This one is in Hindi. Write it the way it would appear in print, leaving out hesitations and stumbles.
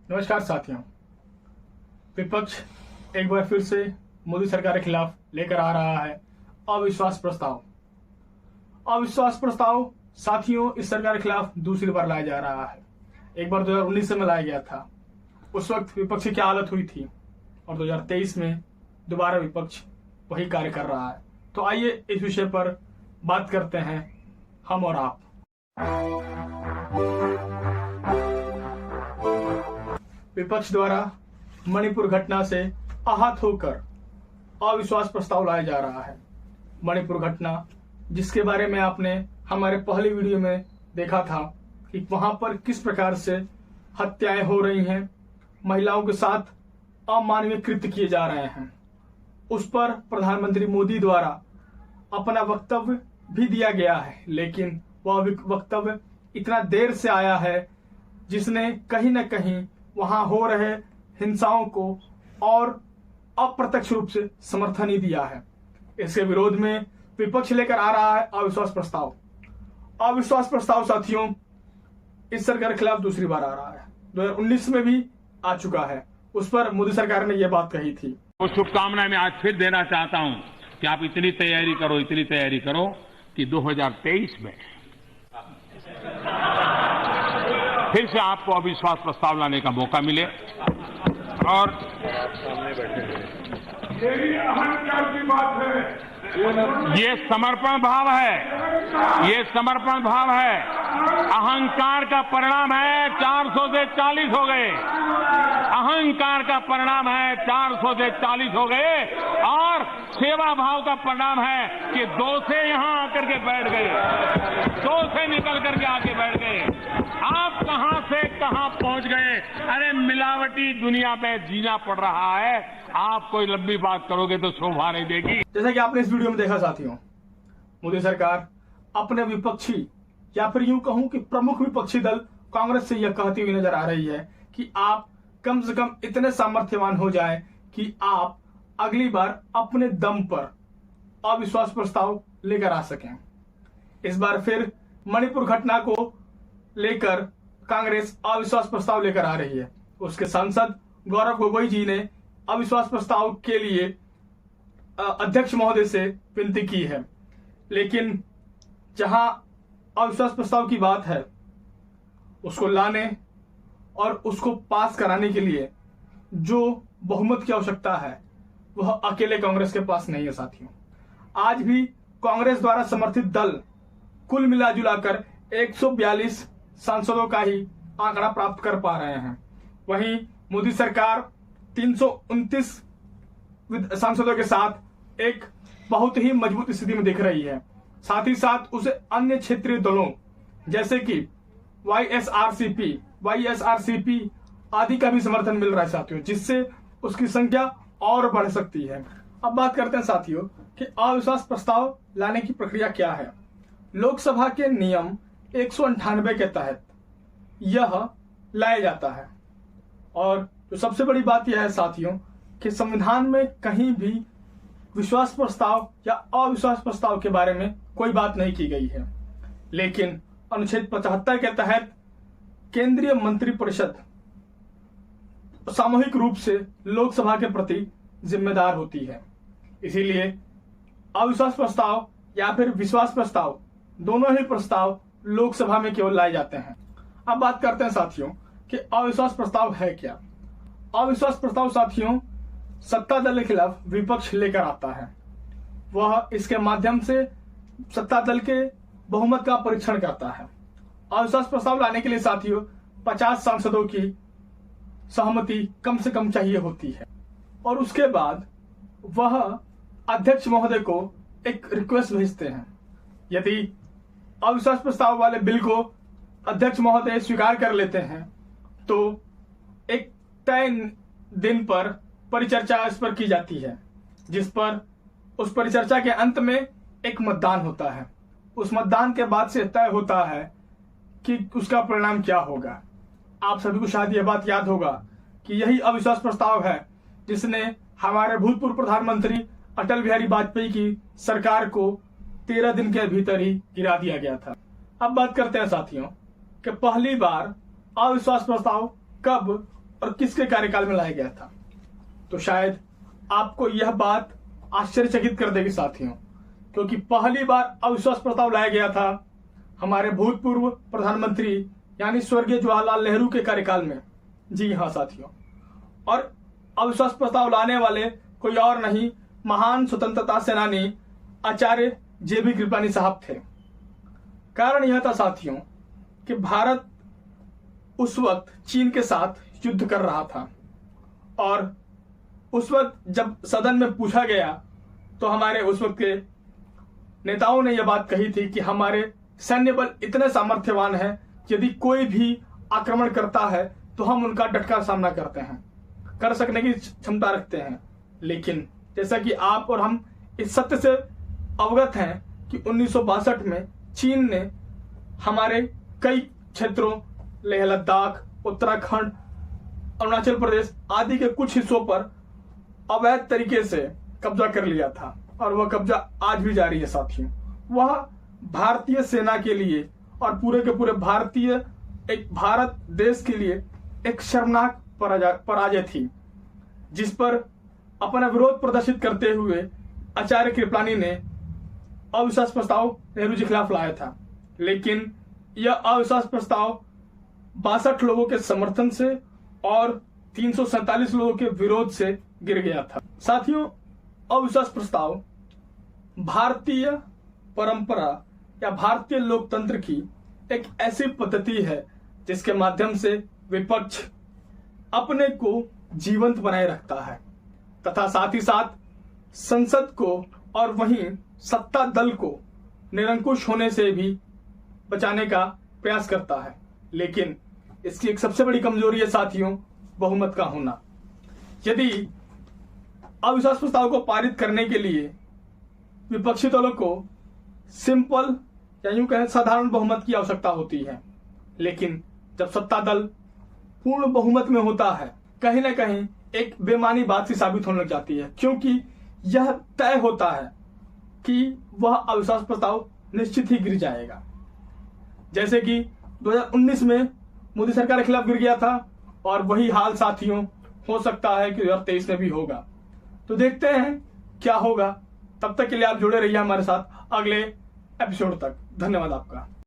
नमस्कार साथियों। विपक्ष एक बार फिर से मोदी सरकार के खिलाफ लेकर आ रहा है अविश्वास प्रस्ताव। अविश्वास प्रस्ताव साथियों इस सरकार के खिलाफ दूसरी बार लाया जा रहा है। एक बार 2019 में लाया गया था, उस वक्त विपक्ष की क्या हालत हुई थी, और 2023 में दोबारा विपक्ष वही कार्य कर रहा है। तो आइए इस विषय पर बात करते हैं हम और आप। विपक्ष द्वारा मणिपुर घटना से आहत होकर अविश्वास प्रस्ताव लाया जा रहा है। मणिपुर घटना जिसके बारे में आपने हमारे पहले वीडियो में देखा था कि वहां पर किस प्रकार से हत्याएं हो रही हैं, महिलाओं के साथ अमानवीय कृत्य किए जा रहे हैं, उस पर प्रधानमंत्री मोदी द्वारा अपना वक्तव्य भी दिया गया है। लेकिन वह वक्तव्य इतना देर से आया है जिसने कहीं न कहीं वहां हो रहे हिंसाओं को और अप्रत्यक्ष रूप से समर्थन ही दिया है। इसके विरोध में विपक्ष लेकर आ रहा है अविश्वास प्रस्ताव। अविश्वास प्रस्ताव साथियों इस सरकार के खिलाफ दूसरी बार आ रहा है। 2019 में भी आ चुका है, उस पर मोदी सरकार ने यह बात कही थी। वो शुभकामनाएं मैं आज फिर देना चाहता हूं कि आप इतनी तैयारी करो कि 2023 में फिर से आपको अविश्वास प्रस्ताव लाने का मौका मिले। और ये समर्पण भाव है, अहंकार का परिणाम है 400 से 40 हो गए। अहंकार का परिणाम है 400 से 40 हो गए, और सेवा भाव का परिणाम है कि 2 से यहां आकर के बैठ गए, 2 से निकल करके आके बैठ गए। आप कहां से कहां पहुंच गए। अरे मिलावटी दुनिया में जीना पड़ रहा है, आप कोई लंबी बात करोगे तो शोभा नहीं देगी। जैसा कि आपने इस वीडियो में देखा साथियों, मोदी सरकार अपने विपक्षी या फिर यूं कहूं कि प्रमुख विपक्षी दल कांग्रेस से यह कहती हुई नजर आ रही है कि आप कम से कम इतने सामर्थ्यवान हो जाएं कि आप अगली बार अपने दम पर अविश्वास प्रस्ताव लेकर आ सकें। इस बार फिर मणिपुर घटना को लेकर कांग्रेस अविश्वास प्रस्ताव लेकर आ रही है। उसके सांसद गौरव गोगोई जी ने अविश्वास प्रस्ताव के लिए अध्यक्ष महोदय से विनती की है। लेकिन जहां अविश्वास प्रस्ताव की बात है, उसको लाने और उसको पास कराने के लिए जो बहुमत की आवश्यकता है वह अकेले कांग्रेस के पास नहीं है साथियों। आज भी कांग्रेस द्वारा समर्थित दल कुल मिलाजुलाकर 142 सांसदों का ही आंकड़ा प्राप्त कर पा रहे हैं। वहीं मोदी सरकार 329 सांसदों के साथ एक बहुत ही मजबूत स्थिति में दिख रही है। साथ ही साथ उसे अन्य क्षेत्रीय दलों जैसे कि वाईएसआरसीपी आदि का भी समर्थन मिल रहा है साथियों, जिससे उसकी संख्या और बढ़ सकती है। अब बात करते हैं साथियों कि अविश्वास प्रस्ताव लाने की प्रक्रिया क्या है। लोकसभा के नियम 198 के तहत यह लाया जाता है, और जो सबसे बड़ी बात यह है साथियों कि संविधान में कहीं भी विश्वास प्रस्ताव या अविश्वास प्रस्ताव के बारे में कोई बात नहीं की गई है। लेकिन अनुच्छेद 75 के तहत केंद्रीय मंत्रिपरिषद सामूहिक रूप से लोकसभा के प्रति जिम्मेदार होती है। इसीलिए अविश्वास प्रस्ताव या फिर विश्वास प्रस्ताव दोनों ही प्रस्ताव लोकसभा में केवल लाए जाते हैं। अब बात करते हैं साथियों कि अविश्वास प्रस्ताव है क्या। अविश्वास प्रस्ताव साथियों सत्ता दल के खिलाफ विपक्ष लेकर आता है। वह इसके माध्यम से सत्ता दल के बहुमत का परीक्षण करता है। अविश्वास प्रस्ताव लाने के लिए साथियों 50 सांसदों की सहमति कम से कम चाहिए होती है, और उसके बाद वह अध्यक्ष महोदय को एक रिक्वेस्ट भेजते हैं। यदि अविश्वास प्रस्ताव वाले बिल को अध्यक्ष महोदय स्वीकार कर लेते हैं तो एक तय दिन पर परिचर्चा इस पर की जाती है, जिस पर उस परिचर्चा के अंत में एक मतदान होता है। उस मतदान के बाद से तय होता है कि उसका परिणाम क्या होगा। आप सभी को शायद यह बात याद होगा कि यही अविश्वास प्रस्ताव है जिसने हमारे भूतपूर्व प्रधानमंत्री अटल बिहारी वाजपेयी की सरकार को 13 दिन के भीतर ही गिरा दिया गया था। अब बात करते हैं साथियों कि पहली बार अविश्वास प्रस्ताव कब और किसके कार्यकाल में लाया गया था? तो शायद आपको यह बात आश्चर्यचकित कर देगी साथियों, क्योंकि पहली बार अविश्वास प्रस्ताव लाया गया था हमारे भूतपूर्व प्रधानमंत्री यानी स्वर्गीय जवाहरलाल नेहरू के कार्यकाल में। जी हाँ साथियों, और अविश्वास प्रस्ताव लाने वाले कोई और नहीं, महान स्वतंत्रता सेनानी आचार्य JB कृपलानी साहब थे। कारण यह था साथियों कि भारत उस वक्त चीन के साथ युद्ध कर रहा था, और उस वक्त जब सदन में पूछा गया तो हमारे उस वक्त के नेताओं ने यह बात कही थी कि हमारे सैन्य बल इतने सामर्थ्यवान हैं, यदि कोई भी आक्रमण करता है तो हम उनका डटकर सामना कर सकने की क्षमता रखते हैं। लेकिन जैसा कि आप और हम इस सत्य से अवगत हैं कि 1962 में चीन ने हमारे कई क्षेत्रों, लेह लद्दाख, उत्तराखंड, अरुणाचल प्रदेश आदि के कुछ हिस्सों पर अवैध तरीके से कब्जा कर लिया था, और वह कब्जा आज भी जारी है साथियों। वह भारतीय सेना के लिए और पूरे के पूरे भारत देश के लिए एक शर्मनाक पराजय थी, जिस पर अपना विरोध प्रदर्शित करते हुए आचार्य कृपलानी ने अविश्वास प्रस्ताव नेहरू जी के खिलाफ लाया था। लेकिन यह अविश्वास प्रस्ताव 62 लोगों के समर्थन से और 347 लोगों के विरोध से गिर गया था। साथियों, अविश्वास प्रस्ताव भारतीय परंपरा या भारतीय लोकतंत्र की एक ऐसी पद्धति है जिसके माध्यम से विपक्ष अपने को जीवंत बनाए रखता है तथा साथ ही साथ संसद को और वहीं सत्ता दल को निरंकुश होने से भी बचाने का प्रयास करता है। लेकिन इसकी एक सबसे बड़ी कमजोरी है साथियों, बहुमत का होना। यदि अविश्वास प्रस्ताव को पारित करने के लिए विपक्षी दलों को सिंपल या यूं कहें साधारण बहुमत की आवश्यकता होती है, लेकिन जब सत्ता दल पूर्ण बहुमत में होता है, कहीं ना कहीं एक बेमानी बात सी साबित होने लग जाती है, क्योंकि यह तय होता है कि वह अविश्वास प्रस्ताव निश्चित ही गिर जाएगा। जैसे कि 2019 में मोदी सरकार के खिलाफ गिर गया था, और वही हाल साथियों हो सकता है कि 2023 में भी होगा। तो देखते हैं क्या होगा। तब तक के लिए आप जुड़े रहिए हमारे साथ अगले एपिसोड तक। धन्यवाद आपका।